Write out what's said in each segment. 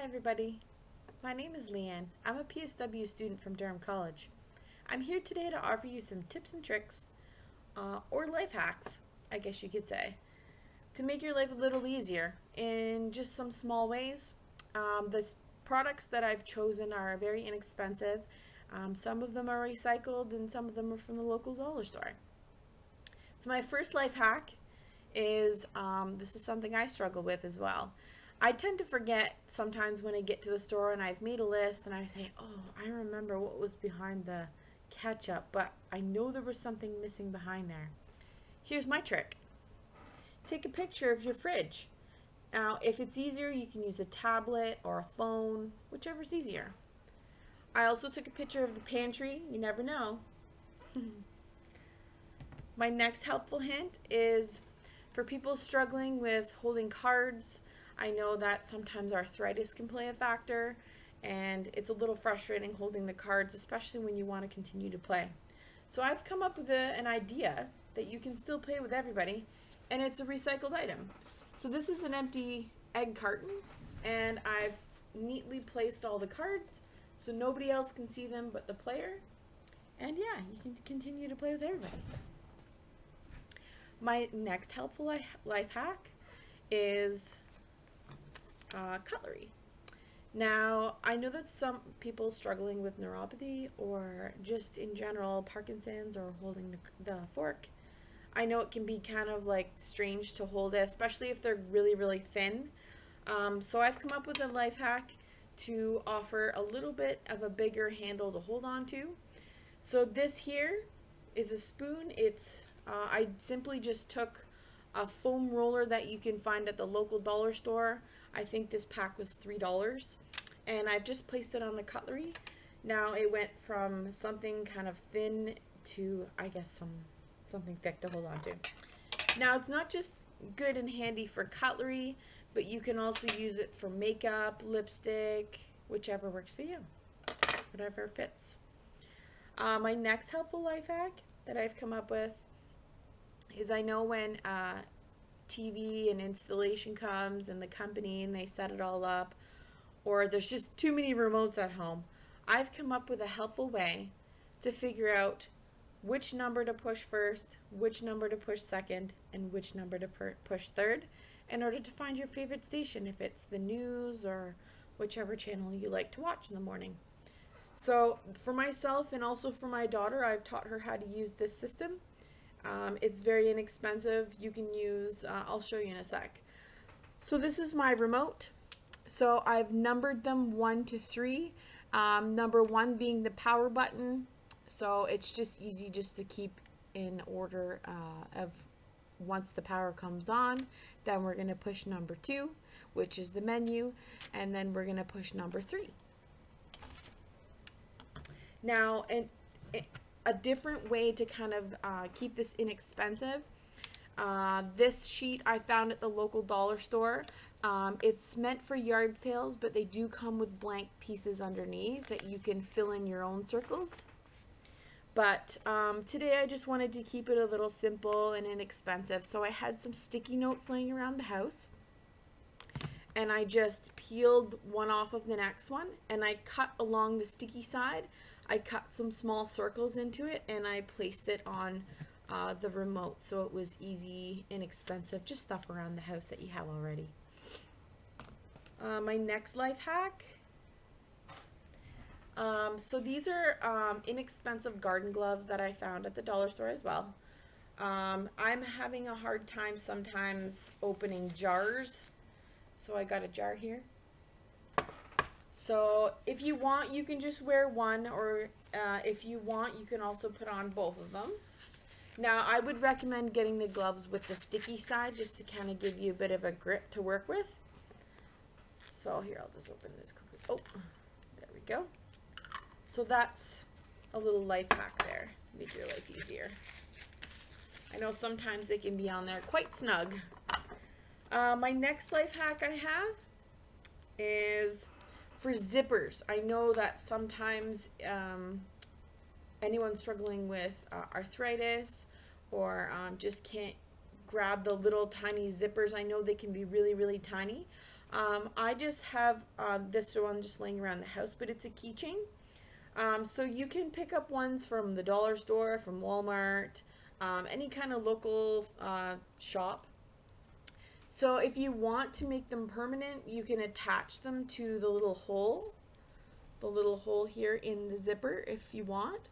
Hi everybody, my name is Leanne. I'm a PSW student from Durham College. I'm here today to offer you some tips and tricks, or life hacks, I guess you could say, to make your life a little easier in just some small ways. The products that I've chosen are very inexpensive. Some of them are recycled and some of them are from the local dollar store. So my first life hack is, this is something I struggle with as well. I tend to forget sometimes when I get to the store and I've made a list and I say, oh, I remember what was behind the ketchup, but I know there was something missing behind there. Here's my trick. Take a picture of your fridge. Now, if it's easier, you can use a tablet or a phone, whichever's easier. I also took a picture of the pantry. You never know. My next helpful hint is for people struggling with holding cards. I know that sometimes arthritis can play a factor, and it's a little frustrating holding the cards, especially when you want to continue to play. So I've come up with an idea that you can still play with everybody, and it's a recycled item. So this is an empty egg carton, and I've neatly placed all the cards so nobody else can see them but the player. And yeah, you can continue to play with everybody. My next helpful life hack is cutlery. Now, I know that some people struggling with neuropathy or just in general Parkinson's or holding the fork, I know it can be kind of like strange to hold it, especially if they're really, really thin. So I've come up with a life hack to offer a little bit of a bigger handle to hold on to. So this here is a spoon. I simply just took a foam roller that you can find at the local dollar store. I think this pack was $3, and I've just placed it on the cutlery. Now it went from something kind of thin to, I guess, something thick to hold on to. Now it's not just good and handy for cutlery, but you can also use it for makeup, lipstick, whichever works for you, whatever fits. My next helpful life hack that I've come up with is, I know when TV and installation comes and the company and they set it all up, or there's just too many remotes at home, I've come up with a helpful way to figure out which number to push first, which number to push second, and which number to push third in order to find your favorite station, if it's the news or whichever channel you like to watch in the morning. So for myself and also for my daughter, I've taught her how to use this system. It's very inexpensive. You can use, I'll show you in a sec. So this is my remote. So I've numbered them 1 to 3. Number 1 being the power button. So it's just easy just to keep in order of once the power comes on. Then we're going to push number 2, which is the menu. And then we're going to push number 3. Now, a different way to kind of keep this inexpensive. This sheet I found at the local dollar store. It's meant for yard sales, but they do come with blank pieces underneath that you can fill in your own circles. But today I just wanted to keep it a little simple and inexpensive. So I had some sticky notes laying around the house, and I just peeled one off of the next one, and I cut along the sticky side. I cut some small circles into it, and I placed it on the remote, so it was easy, inexpensive, just stuff around the house that you have already. My next life hack. So these are inexpensive garden gloves that I found at the dollar store as well. I'm having a hard time sometimes opening jars, so I got a jar here. So if you want, you can just wear one, or if you want, you can also put on both of them. Now, I would recommend getting the gloves with the sticky side just to kind of give you a bit of a grip to work with. So here, I'll just open this quickly. Oh, there we go. So that's a little life hack there. Make your life easier. I know sometimes they can be on there quite snug. My next life hack I have is for zippers. I know that sometimes anyone struggling with arthritis or just can't grab the little tiny zippers. I know they can be really, really tiny. I just have this one just laying around the house, but it's a keychain. So you can pick up ones from the dollar store, from Walmart, any kind of local shop. So if you want to make them permanent, you can attach them to the little hole here in the zipper if you want.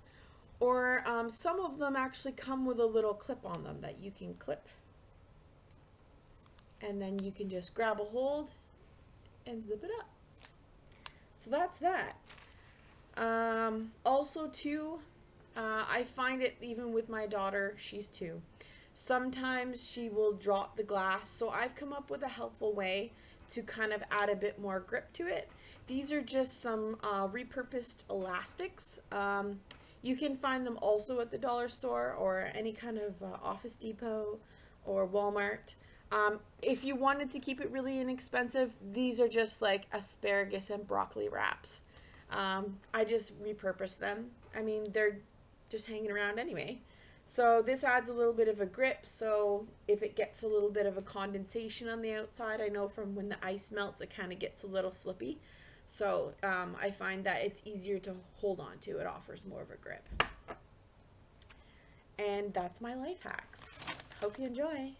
Or some of them actually come with a little clip on them that you can clip. And then you can just grab a hold and zip it up. So that's that. Also too, I find it even with my daughter, she's 2. Sometimes she will drop the glass, so I've come up with a helpful way to kind of add a bit more grip to it. These are just some repurposed elastics. You can find them also at the dollar store or any kind of Office Depot or Walmart. If you wanted to keep it really inexpensive, these are just like asparagus and broccoli wraps. I just repurpose them. I mean, they're just hanging around anyway. So this adds a little bit of a grip, so if it gets a little bit of a condensation on the outside, I know from when the ice melts it kind of gets a little slippy. So I find that it's easier to hold on to. It offers more of a grip. And that's my life hacks. Hope you enjoy.